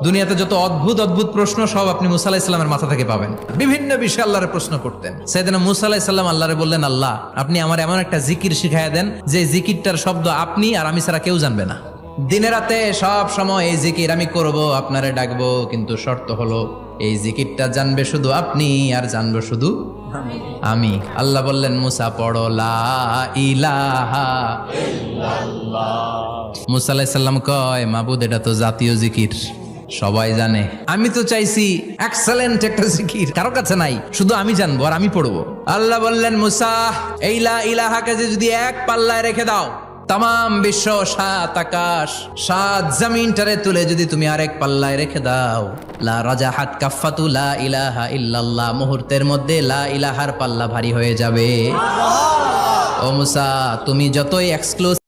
দুনিয়াতে যত অদ্ভুত অদ্ভুত প্রশ্ন সব আপনি মুসা আলাইহিস সালামের মাথা থেকে পাবেন। বিভিন্ন বিষয়ে আল্লাহরে প্রশ্ন করতেন। সাইয়েদনা মুসা আলাইহিস সালাম আল্লাহরে বললেন, আল্লাহ আপনি আমার এমন একটা জিকির শিখাইয়া দেন যে জিকিরটার শব্দ আপনি আর আমি ছাড়া কেউ জানবে না। দিনে রাতে সব সময় এই জিকির আমি করব, আপনারে ডাকবো, কিন্তু শর্ত হলো এই জিকিরটা জানবে শুধু আপনি আর জানবো শুধু আমি। আল্লাহ বললেন, মুসা পড়ো লা ইলাহা ইল্লাল্লাহ। মুসা আলাইহিস সালাম কয়, মাবুদ এটা তো জাতীয় জিকির, সবাই জানে। আমি তো চাইছি এক্সেলেন্ট একটা জিকির, কারো কাছে নাই, শুধু আমি জানবো আর আমি পড়বো। আল্লাহ বললেন, মুসা এই লা ইলাহাকে যদি এক পাল্লায় রেখে দাও, তাম বিশ্ব, 7 আকাশ 7 জমিনটারে তুলে যদি তুমি আরেক পাল্লায় রেখে দাও, লা রাজাহাত কাফাতু লা ইলাহা ইল্লাল্লাহ, মুহূর্তের মধ্যে লা ইলাহার পাল্লা ভারী হয়ে যাবে। ও মুসা, তুমি যতই এক্সক্লুসিভ